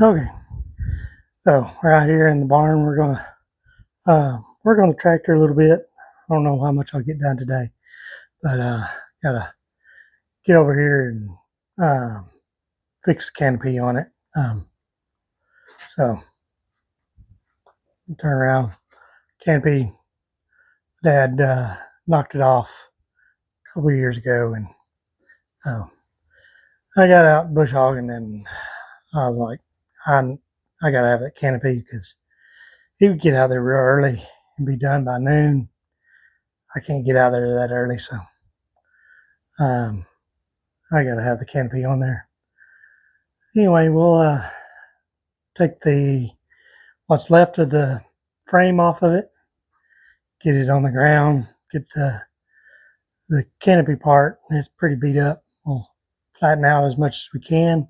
Okay, so we're out here in the barn. We're gonna tractor a little bit. I don't know how much I'll get done today, but gotta get over here and fix the canopy on it. So turn around. Canopy, Dad knocked it off a couple of years ago, and uh, I got out bush hogging, and I was like, I gotta have that canopy because he would get out there real early and be done by noon. I can't get out there that early, so um, I gotta have the canopy on there. Anyway, we'll take the what's left of the frame off of it, get it on the ground, get the canopy part. It's pretty beat up. We'll flatten out as much as we can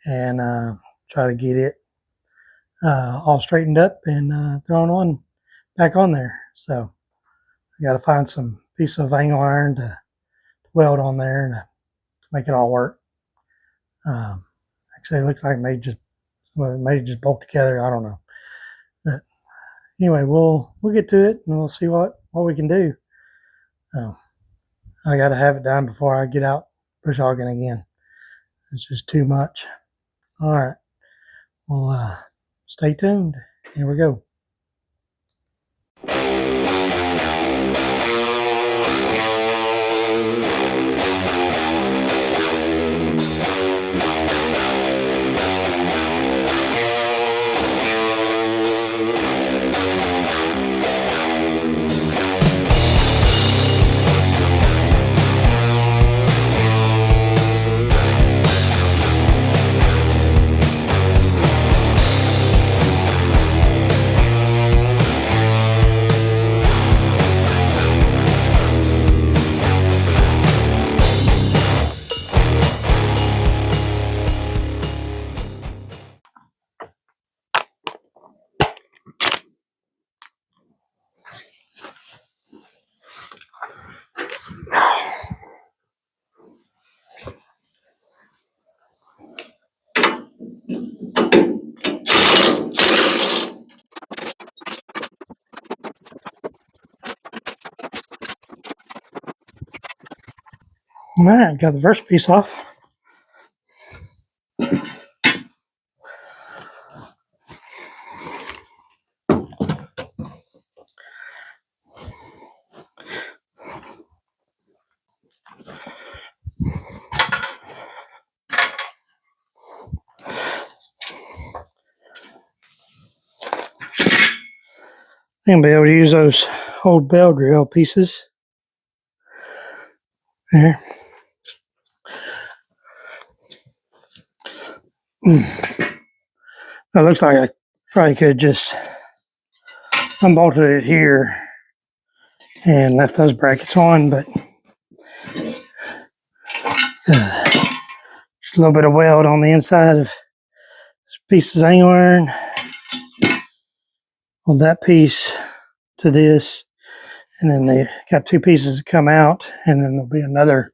and try to get it all straightened up and thrown on back on there. So I got to find some piece of angle iron to weld on there and to make it all work. Actually, it looks like some of it may just bolt together. I don't know. But anyway, we'll get to it and we'll see what we can do. I got to have it done before I get out bush hogging again. It's just too much. All right. Well, stay tuned. Here we go. All right, got the first piece off. I'm gonna be able to use those old bell drill pieces there. It looks like I probably could just unbolted it here and left those brackets on, but just a little bit of weld on the inside of this piece of angle iron on that piece to this, and then they got two pieces that come out, and then there'll be another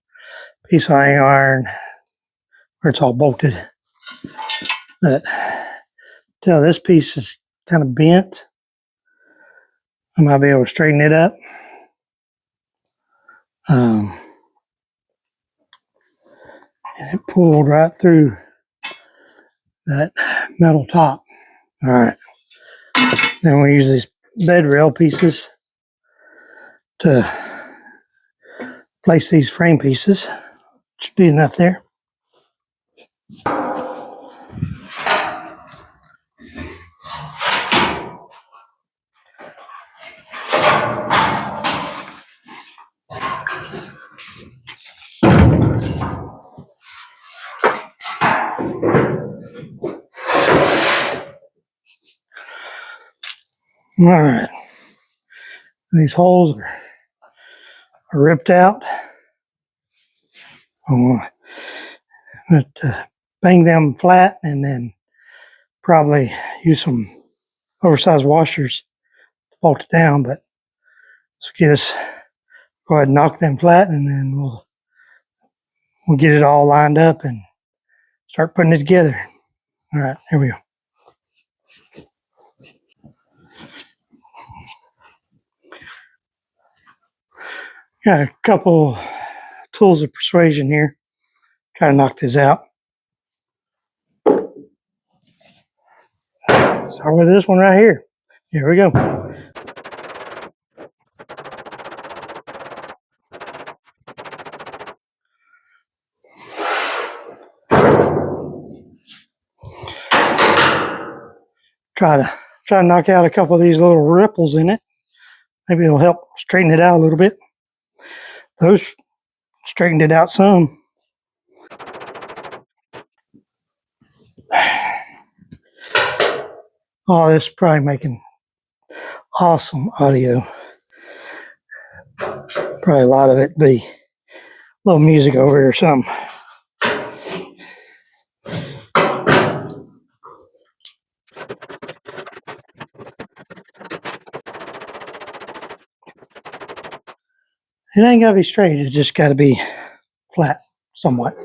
piece of angle iron where it's all bolted. But till this piece is kind of bent, I might be able to straighten it up. And it pulled right through that metal top. All right. Then we use these bed rail pieces to place these frame pieces. Should be enough there. All right. These holes are ripped out. I'm going to bang them flat and then probably use some oversized washers to bolt it down. But let's go ahead and knock them flat, and then we'll get it all lined up and start putting it together. All right, here we go. Got a couple tools of persuasion here. Try to knock this out. Start with this one right here. Here we go. Try to knock out a couple of these little ripples in it. Maybe it'll help straighten it out a little bit. Those straightened it out some. Oh, this is probably making awesome audio. Probably a lot of it be a little music over here or something. It ain't gotta be straight, it just gotta be flat somewhat.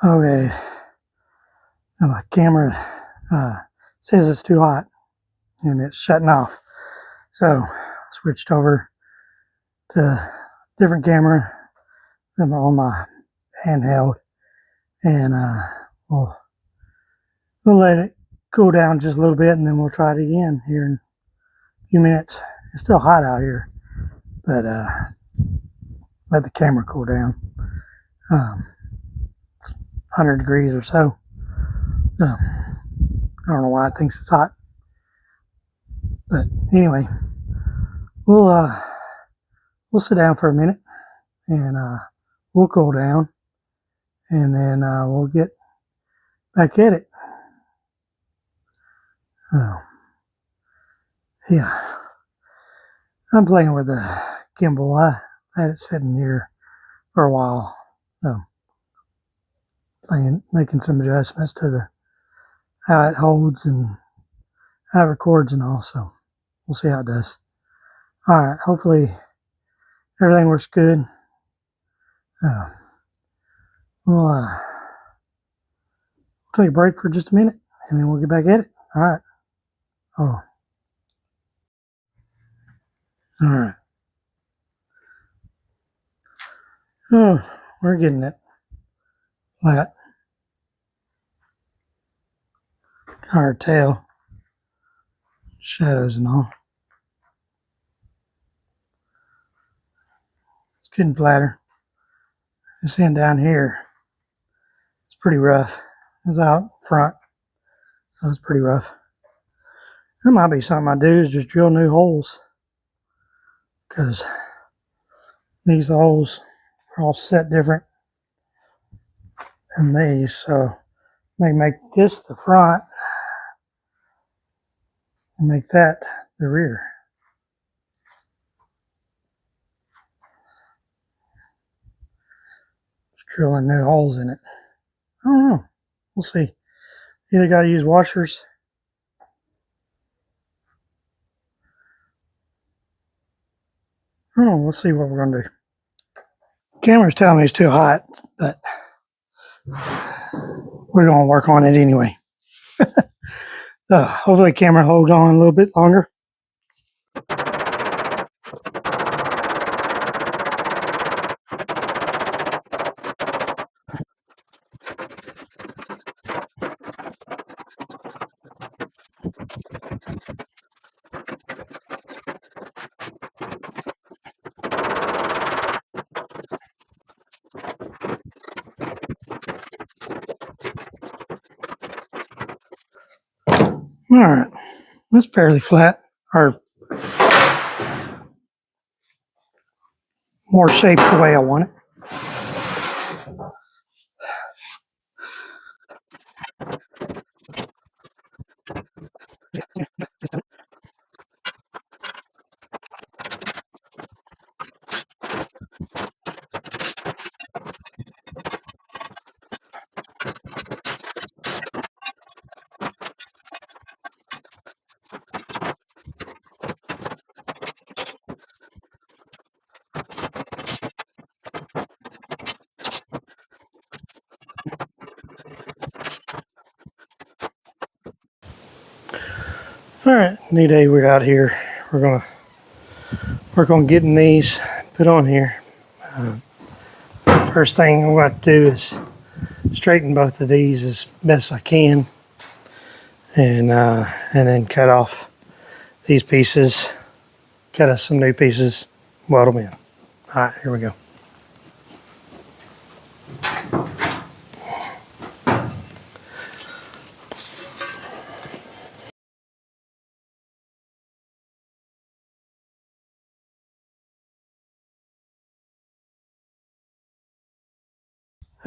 Okay, and my camera says it's too hot and it's shutting off. So I switched over to a different camera on my handheld, and we'll let it cool down just a little bit, and then we'll try it again here in a few minutes. It's still hot out here, but let the camera cool down. It's 100 degrees or so. I don't know why it thinks it's hot, but anyway, we'll sit down for a minute and we'll cool down, and then we'll get back at it. Yeah, I'm playing with the gimbal. I had it sitting here for a while, making some adjustments to how it holds and how it records and all. So we'll see how it does. All right, hopefully everything works good. We'll take a break for just a minute, and then we'll get back at it. All right. Oh. All right. Oh, we're getting it. Flat. Hard tail. Shadows and all. It's getting flatter. This end down here, it's pretty rough. It's out front, so it's pretty rough. That might be something I do, is just drill new holes, because these holes are all set different than these. So they make this the front and make that the rear. Just drilling new holes in it. I don't know. We'll see. Either got to use washers. I don't know. We'll see what we're going to do. Camera's telling me it's too hot, but we're going to work on it anyway. Hopefully the camera holds on a little bit longer. All right, that's fairly flat, or more shaped the way I want it. All right, new day. We're out here. We're gonna work on getting these put on here. First thing I'm going to do is straighten both of these as best I can, and then cut off these pieces, cut us some new pieces, weld them in. All right, here we go.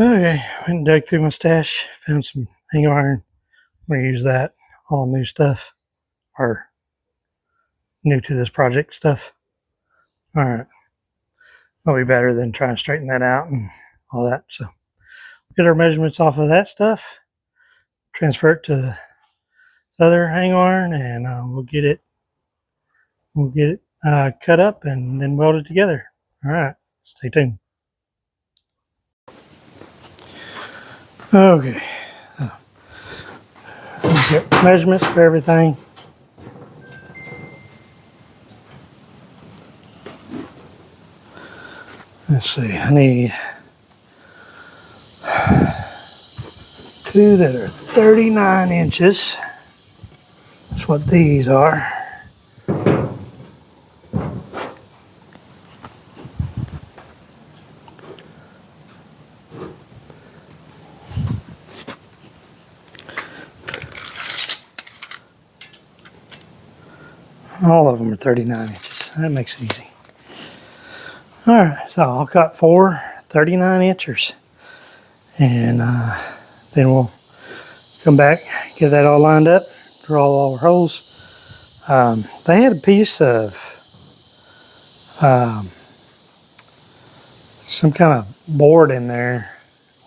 Okay, went and dug through my stash, found some angle iron. I'm going to use that, all new stuff, or new to this project stuff. All right, that'll be better than trying to straighten that out and all that. So get our measurements off of that stuff, transfer it to the other angle iron, and we'll get it cut up and then welded together. All right, stay tuned. Okay, get measurements for everything. Let's see, I need two that are 39 inches. That's what these are. All of them are 39 inches. That makes it easy. All right, so I'll cut 4 39 inchers, and then we'll come back, get that all lined up, draw all our holes. They had a piece of some kind of board in there.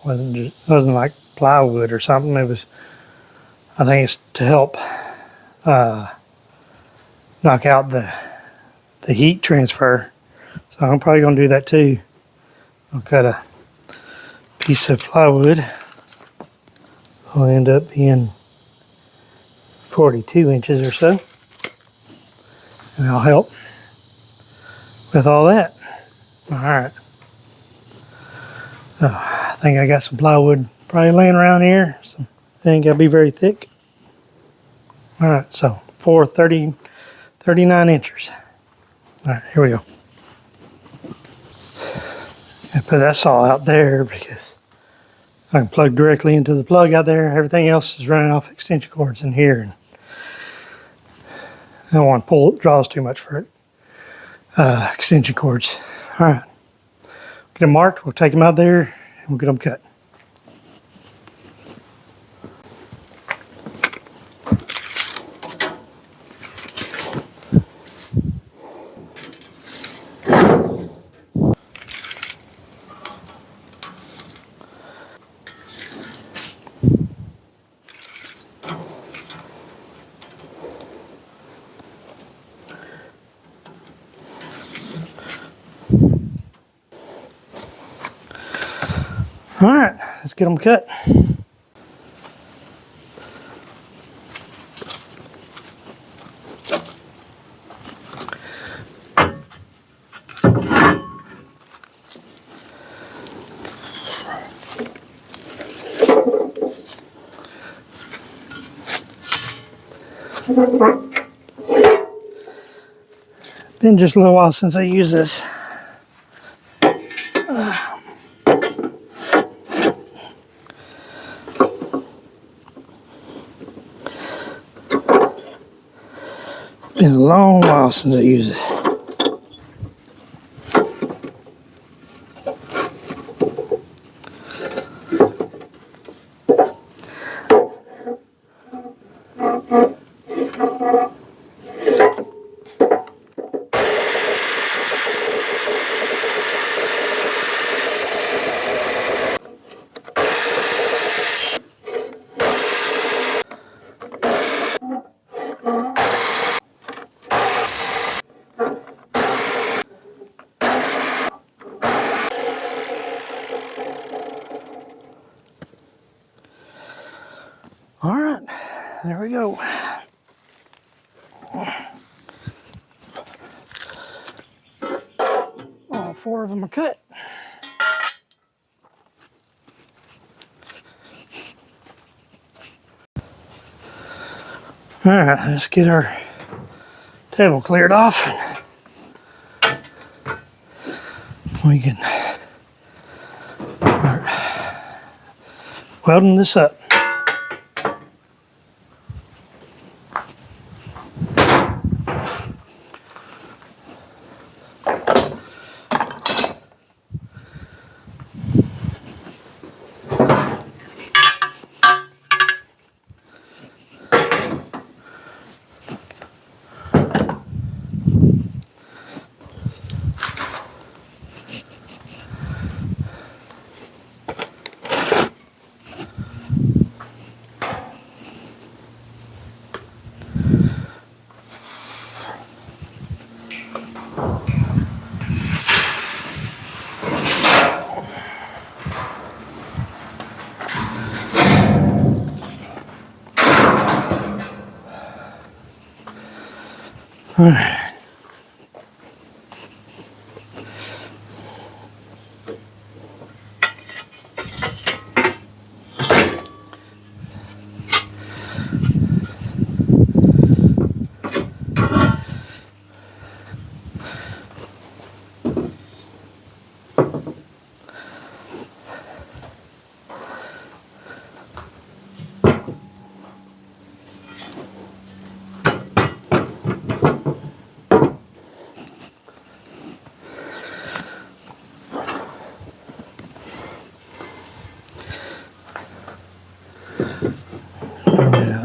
Wasn't like plywood or something. It was, I think it's to help knock out the heat transfer. So I'm probably gonna do that too. I'll cut a piece of plywood. It'll end up being 42 inches or so, and I'll help with all that. All right. So I think I got some plywood probably laying around here. So it ain't gotta be very thick. All right, so 39 inches. All right, here we go. I put that saw out there because I can plug directly into the plug out there. Everything else is running off extension cords in here, and I don't want to pull it, draws too much for it. Extension cords. All right, get them marked. We'll take them out there and we'll get them cut. All right, let's get them cut. Been just a little while since I used this. Been a long while since I used it. All right, there we go. more of them are cut. All right, let's get our table cleared off. We can start welding this up. All right.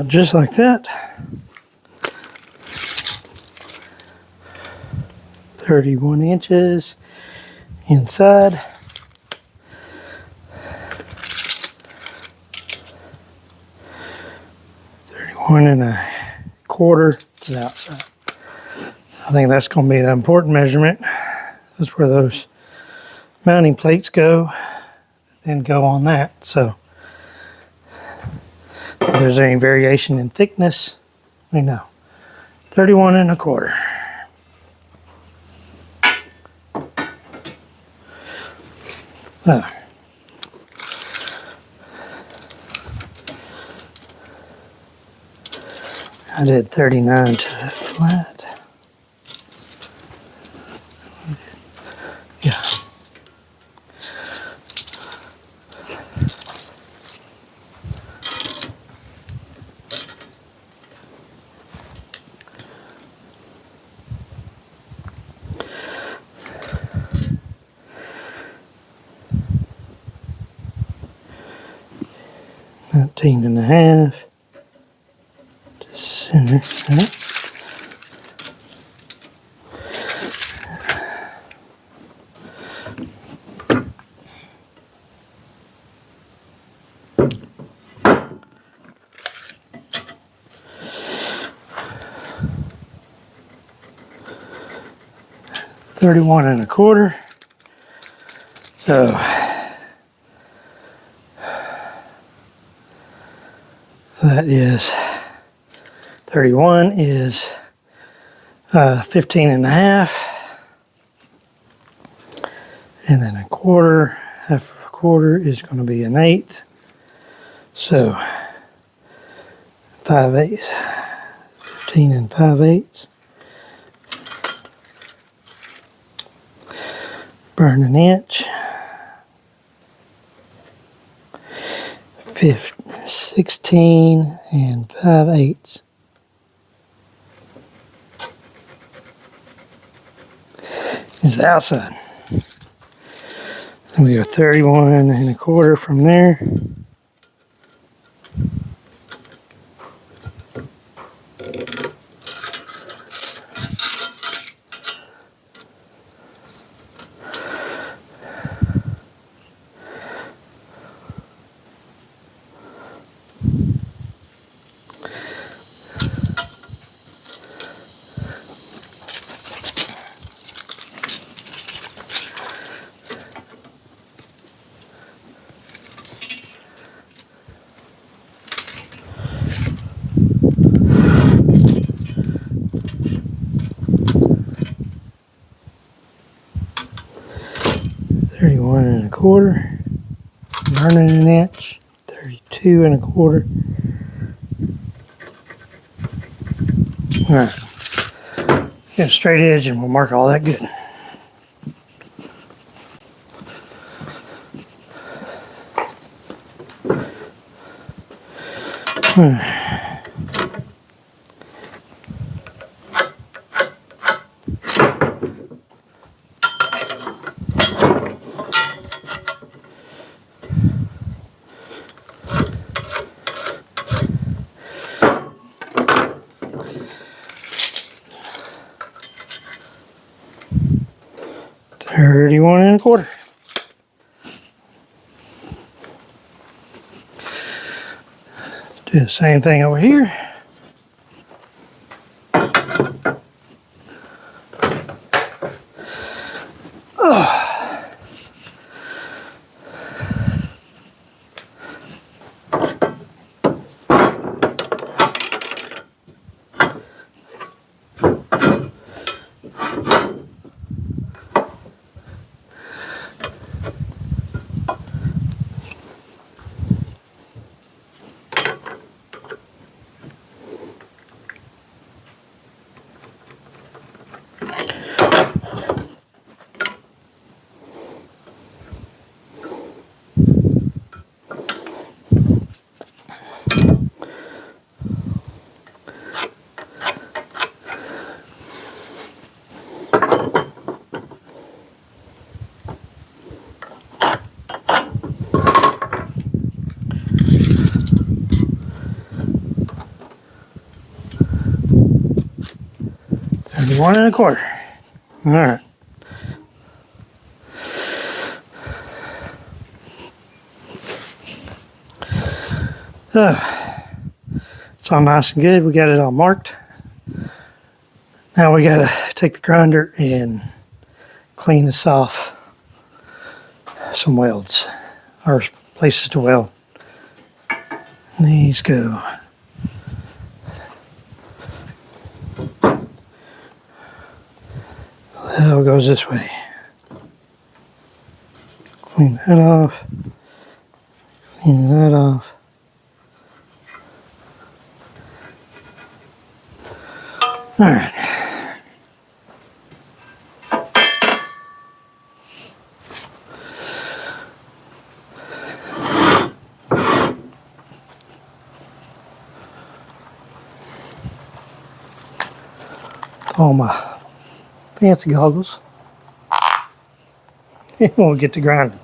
Just like that. 31 inches inside. 31.25 to the outside. I think that's going to be the important measurement. That's where those mounting plates go, then go on that. So if there's any variation in thickness, we know. 31.25. I did 39 to flat. Yeah. Nineteen and a half to center. Right. $31.25. So that is 31 is 15.5, and then a quarter, half of a quarter is going to be an eighth. So 5/8, 15 and 5/8. Burn an inch. 16 and 5/8. Is the outside. And we go 31.25 from there. 1/4, burning an inch, 32 1/4. All right, get a straight edge and we'll mark all that good. $31 1/4. Do the same thing over here. $31 1/4. All right. It's all nice and good. We got it all marked. Now we gotta take the grinder and clean this off some welds or places to weld. These go. The hell goes this way. Clean that off. Clean that off. All right. All my fancy goggles. And we'll get to grinding.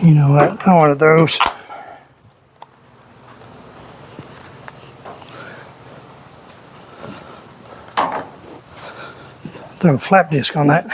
You know what? I wanted those. Throw a flap disc on that.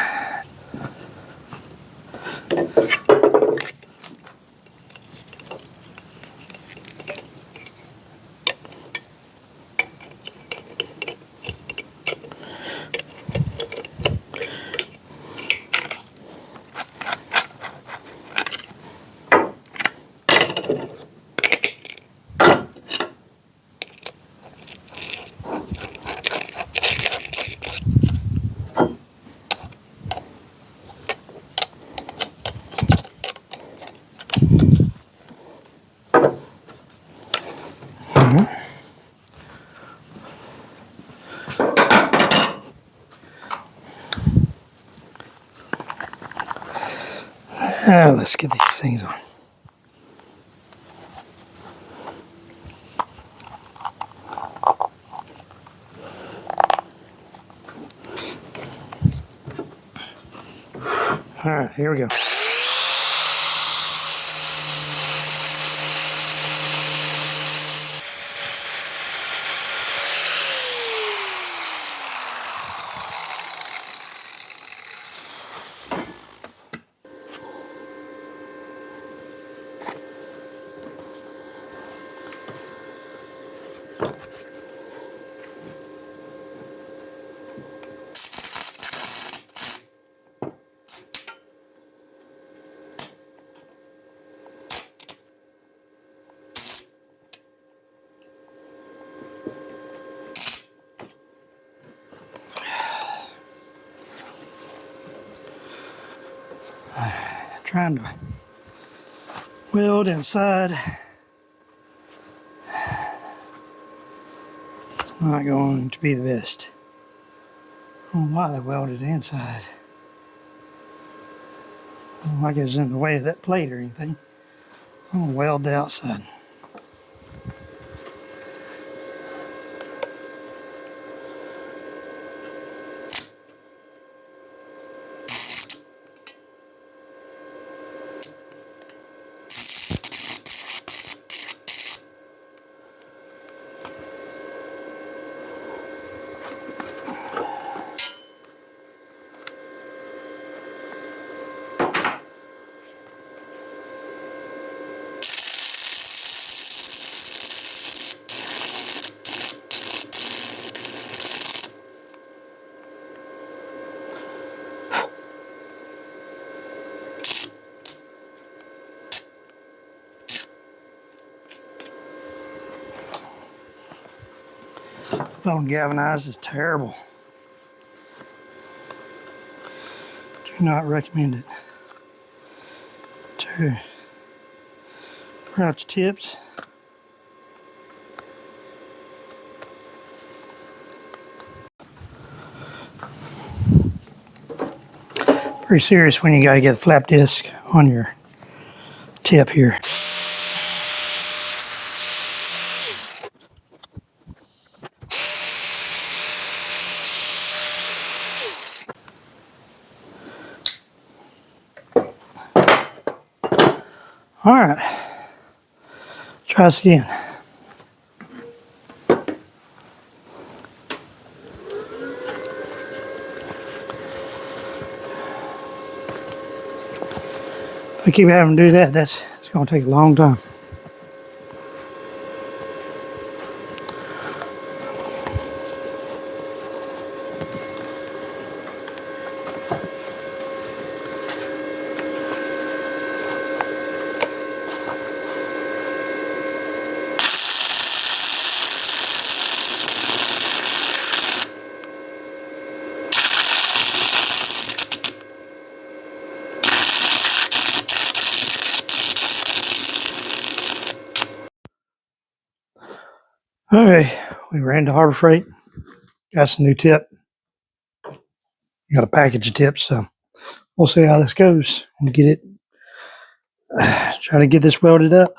Let's get these things on. All right, here we go. trying to weld inside. It's not going to be the best. I don't know why they welded inside. I don't like it was in the way of that plate or anything. I'm going to weld the outside. Bone galvanized is terrible. Do not recommend it. To pour out your tips. Pretty serious when you gotta get a flap disc on your tip here. All right, try this again. If I keep having to do that, it's going to take a long time. All right, we ran to Harbor Freight, got some new tip. You got a package of tips, so we'll see how this goes and get it. Try to get this welded up.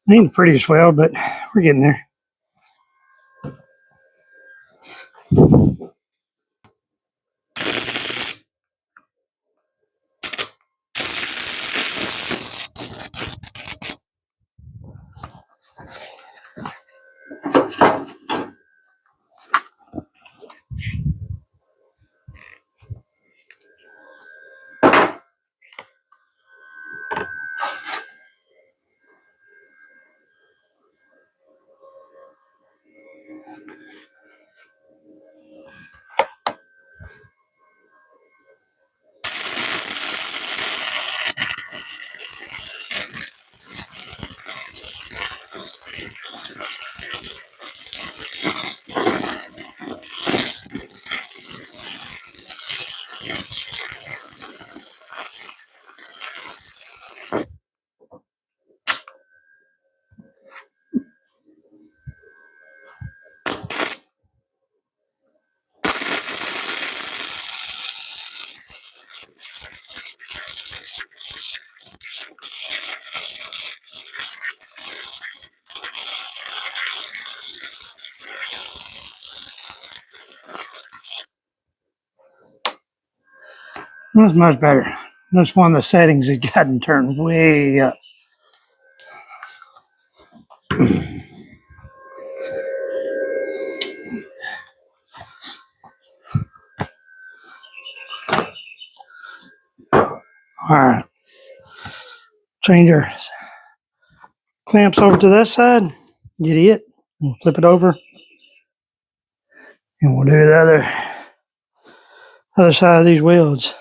Ain't the prettiest weld, but we're getting there. That's much better. That's one of the settings has gotten turned way up. All right. Change your clamps over to this side. Get it. And flip it over. And we'll do the other side of these welds.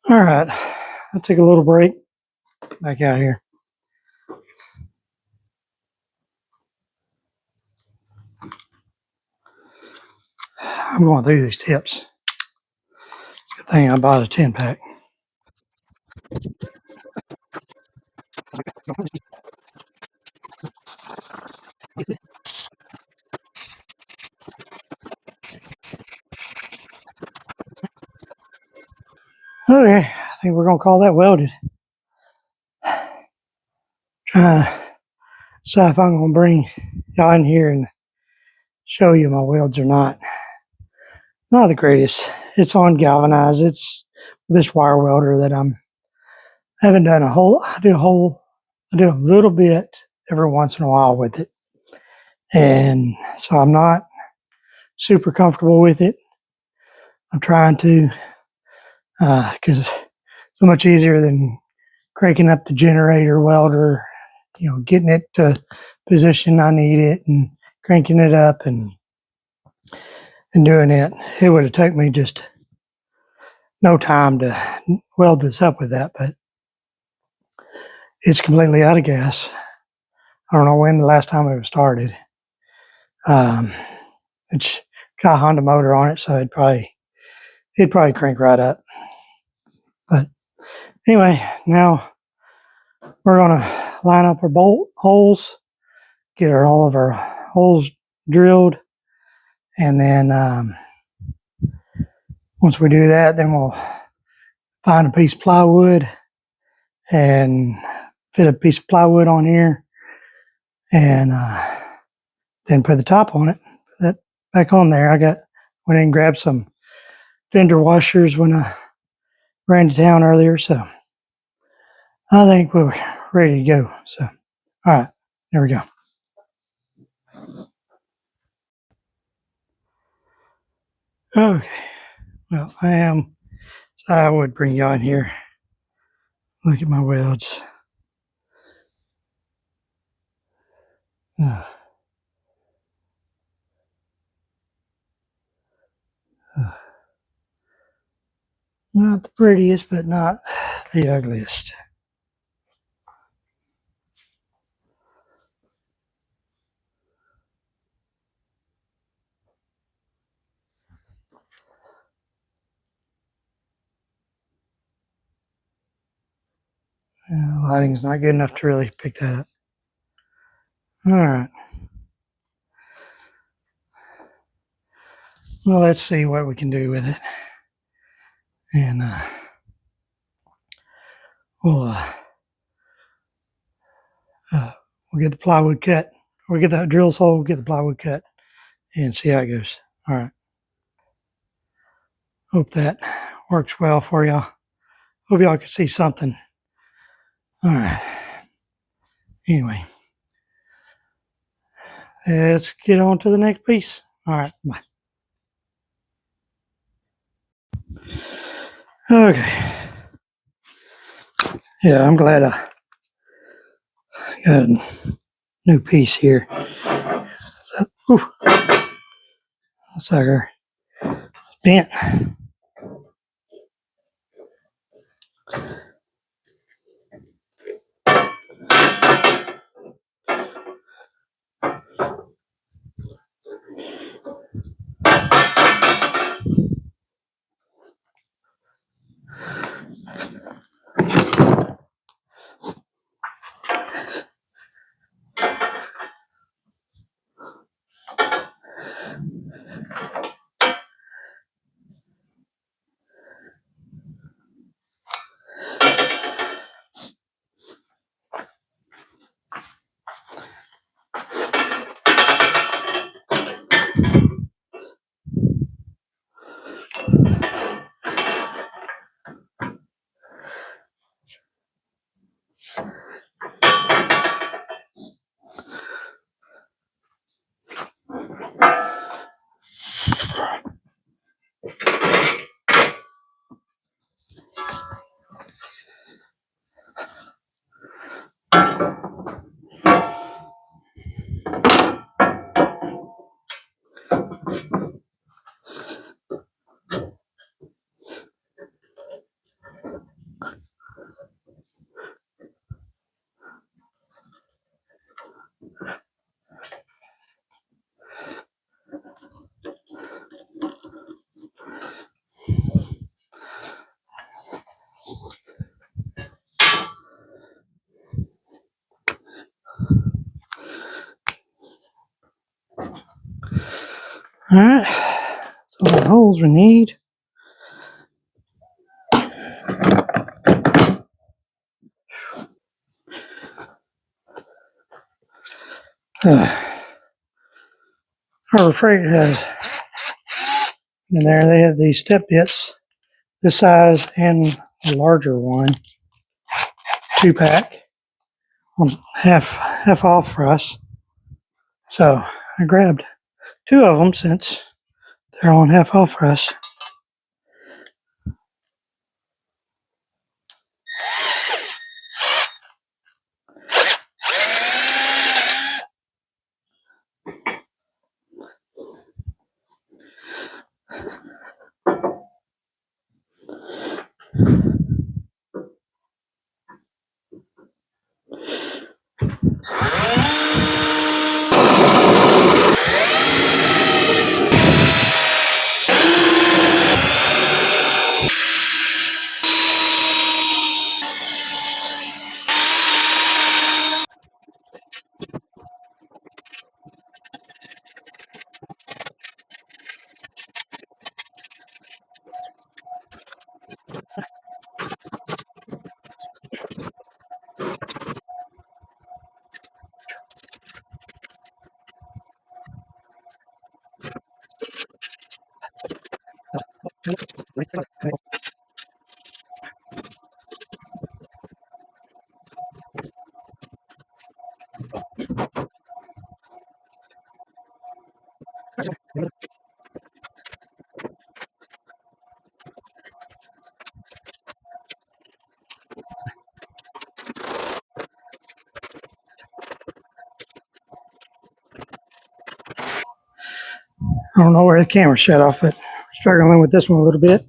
All right. I'll take a little break. Back out here. I'm going through these tips. Good thing I bought a 10-pack. Okay, I think we're going to call that welded. Trying to decide if I'm going to bring y'all in here and show you my welds or not. Not the greatest. It's on galvanized. It's this wire welder that I haven't done a whole. I do a little bit every once in a while with it, and so I'm not super comfortable with it. I'm trying to, because it's so much easier than cranking up the generator welder, getting it to position I need it and cranking it up and doing it. It would have taken me just no time to weld this up with that, but it's completely out of gas. I don't know when the last time it was started. It's got a Honda motor on it, so it'd probably crank right up. But anyway, now we're gonna line up our bolt holes, get all of our holes drilled, and then once we do that, then we'll find a piece of plywood and fit a piece of plywood on here, and then put the top on it. Put that back on there. Went in and grabbed some fender washers when I ran to town earlier, so I think we're ready to go. So, all right, there we go. Okay, well, I would bring you on here. Look at my welds. Uh, uh, Not the prettiest, but not the ugliest. Lighting's not good enough to really pick that up. All right. Well, let's see what we can do with it. And we'll, uh, we'll get the plywood cut. We'll get that drill hole, get the plywood cut, and see how it goes. All right. Hope that works well for y'all. Hope y'all can see something. All right. Anyway, let's get on to the next piece. All right. Bye. Okay. Yeah, I'm glad I got a new piece here. Ooh, looks like her bent. All right. So the holes we need. Our refrigerator has in there. They have these step bits, this size and a larger one, 2-pack, on half off for us. So I grabbed 2 of them since they're on half off for us. I don't know where the camera shut off, but struggling with this one a little bit.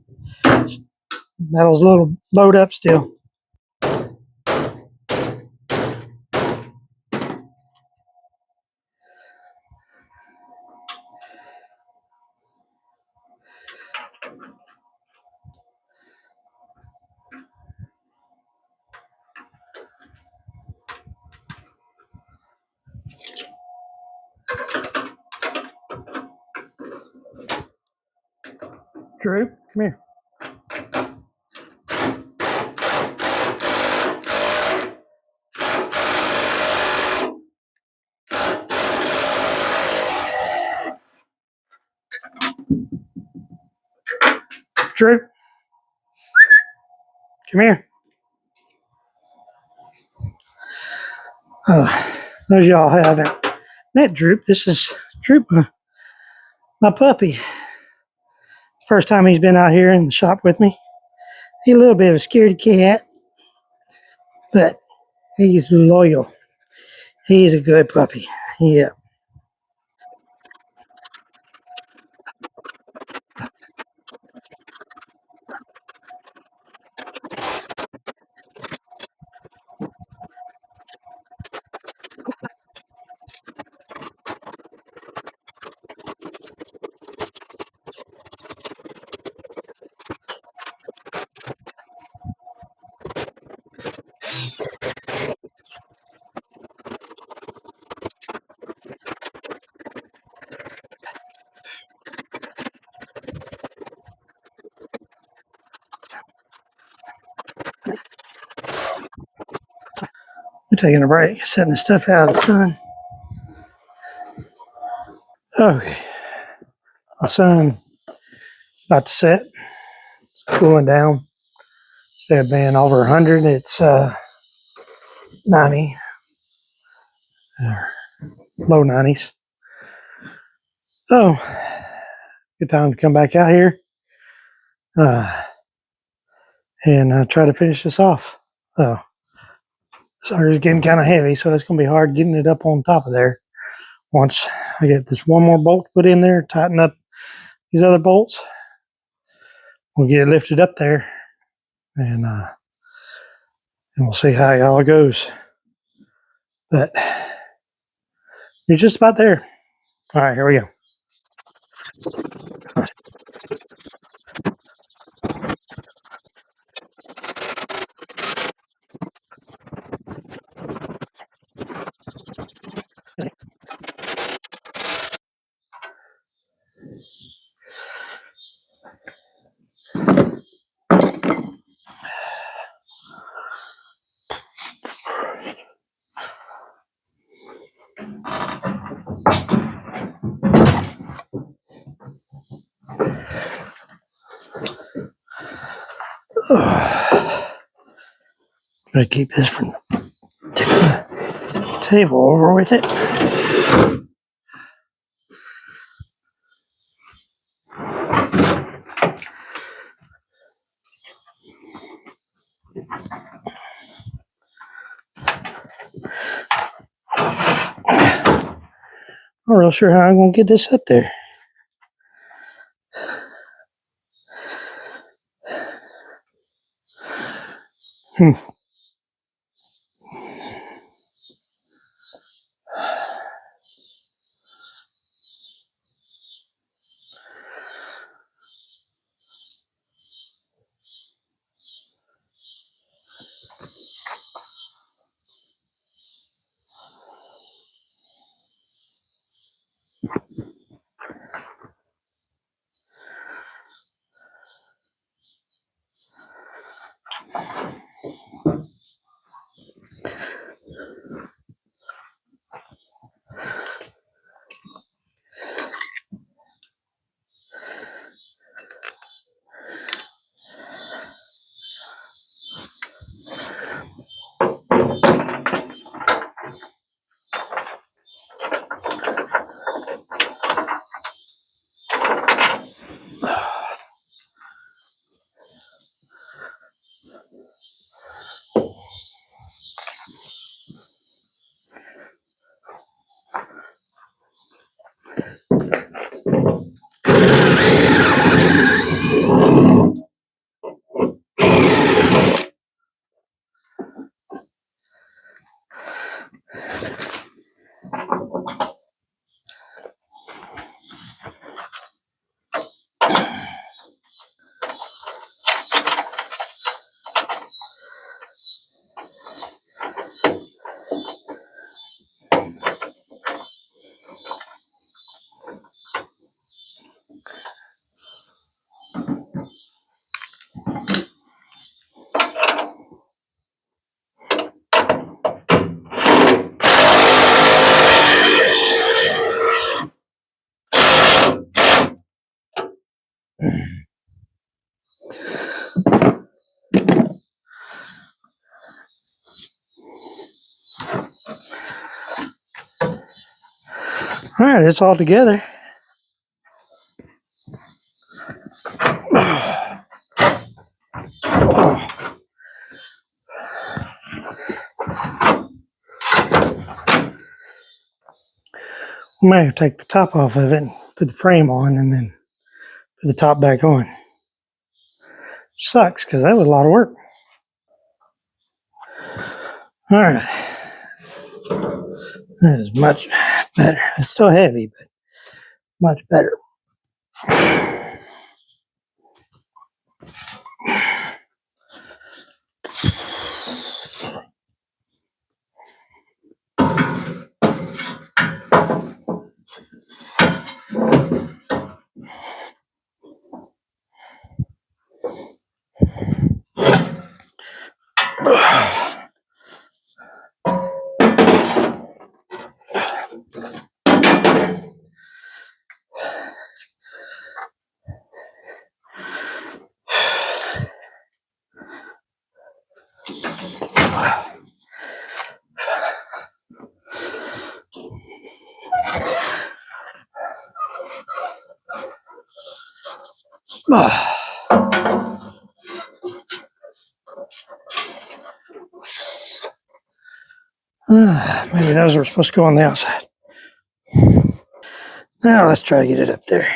Metal's a little bowed up still. Drew, come here. Drew, come here. Those y'all haven't met Droop. This is Droop, my puppy. First time he's been out here in the shop with me. He's a little bit of a scaredy cat, but he's loyal. He's a good puppy. Yeah. We're taking a break, setting the stuff out of the sun. Okay. My sun about to set. It's cooling down. Instead of being over 100, it's 90, low 90s. Oh, good time to come back out here and try to finish this off. Sorry, it's getting kind of heavy, so it's going to be hard getting it up on top of there. Once I get this one more bolt put in there, tighten up these other bolts, we'll get it lifted up there, and we'll see how it all goes. But you're just about there. All right, here we go. Try to keep this from tipping the table over with it. I'm not real sure how I'm going to get this up there. All right, it's all together. We may have to take the top off of it and put the frame on and then put the top back on. Sucks because that was a lot of work. All right. That is much better. It's still heavy, but much better. Maybe those were supposed to go on the outside. Now let's try to get it up there.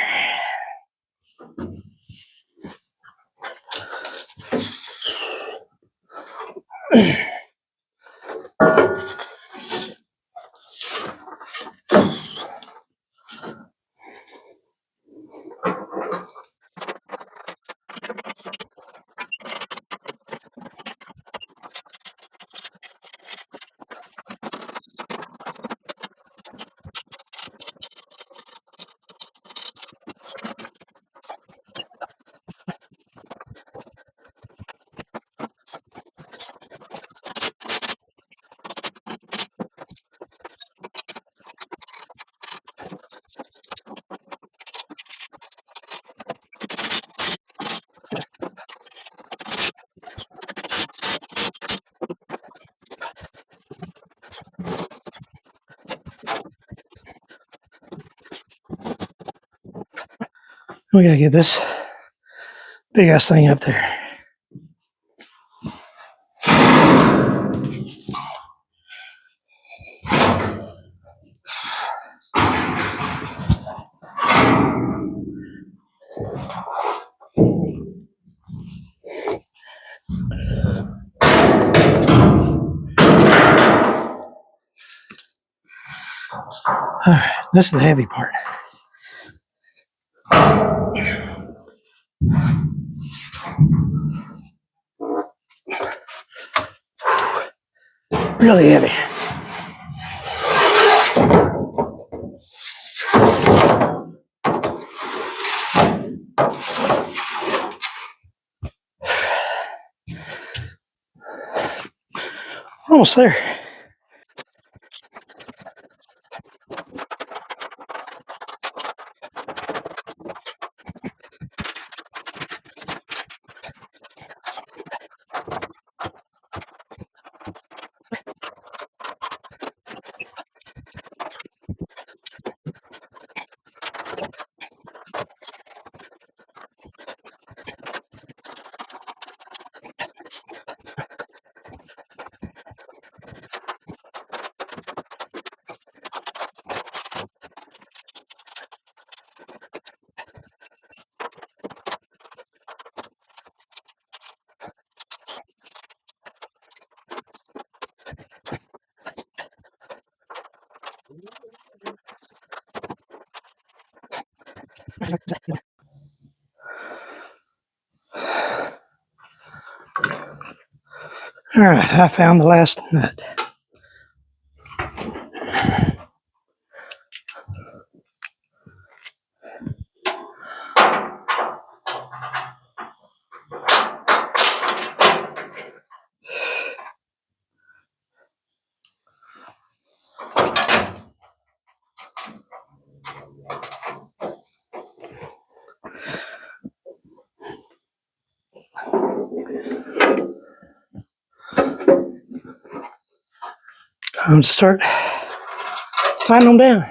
We gotta get this big ass thing up there. All right, this is the heavy part. Really heavy. Almost there. All right, I found the last nut. Time to start tying them down.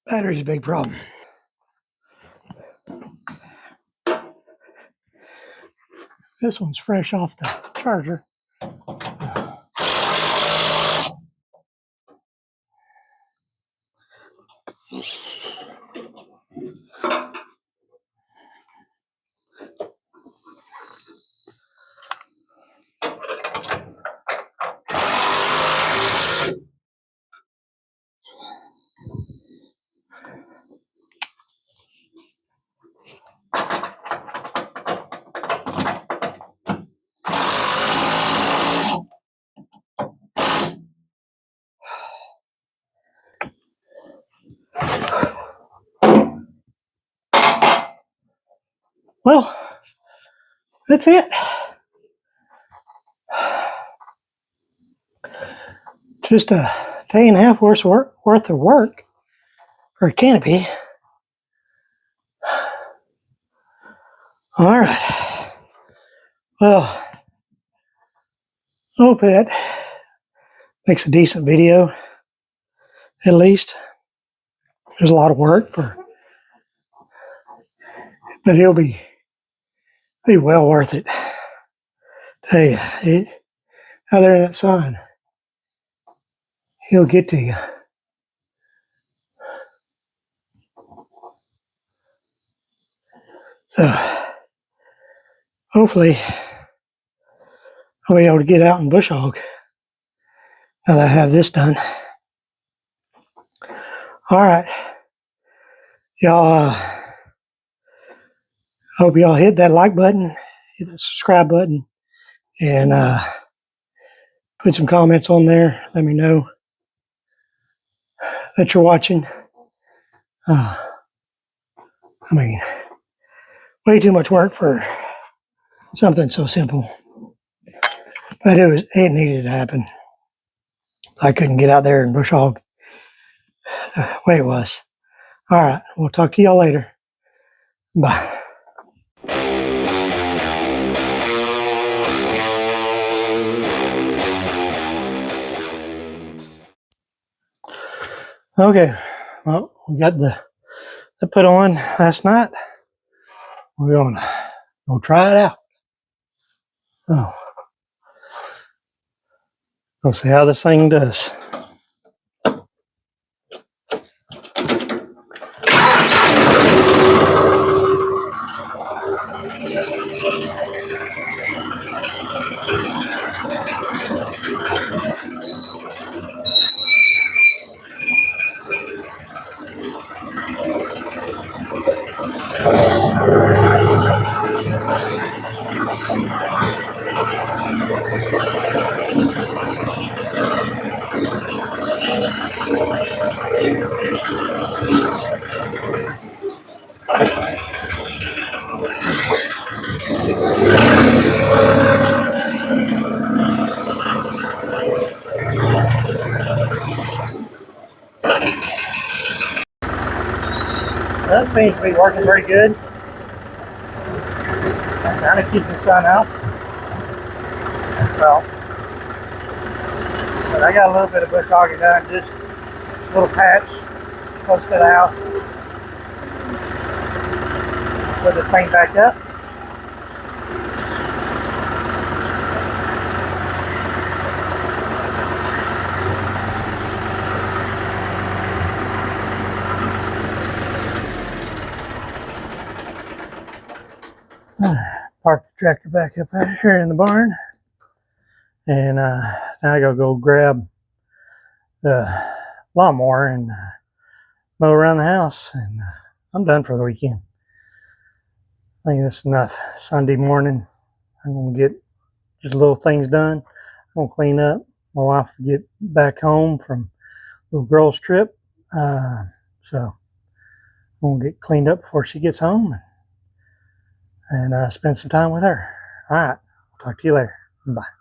Battery's a big problem. This one's fresh off the charger. Well, that's it. Just a day and a half worth of work for a canopy. All right. Well, I hope that makes a decent video. At least there's a lot of work but it'll be well worth it. Tell you, out there in that sun, he'll get to you. So hopefully I'll be able to get out and bush hog now that I have this done. All right, y'all. Hope y'all hit that like button, hit that subscribe button, and put some comments on there. Let me know that you're watching. I mean, way too much work for something so simple, but it needed to happen. I couldn't get out there and bush hog the way it was. All right, we'll talk to y'all later. Bye. Okay, well, we got the put on last night. We're gonna go try it out. Oh, go see how this thing does. That seems to be working pretty good. I'm trying to keep the sun out. Well, but I got a little bit of bush hogging done, just a little patch close to the house. Put this thing back up. Park the tractor back up out here in the barn, and now I gotta go grab the lawnmower and mow around the house, and I'm done for the weekend. I think that's enough. Sunday morning, I'm gonna get just little things done. I'm gonna clean up. My wife will get back home from a little girls trip, so I'm gonna get cleaned up before she gets home and spend some time with her. All right, I'll talk to you later. Bye.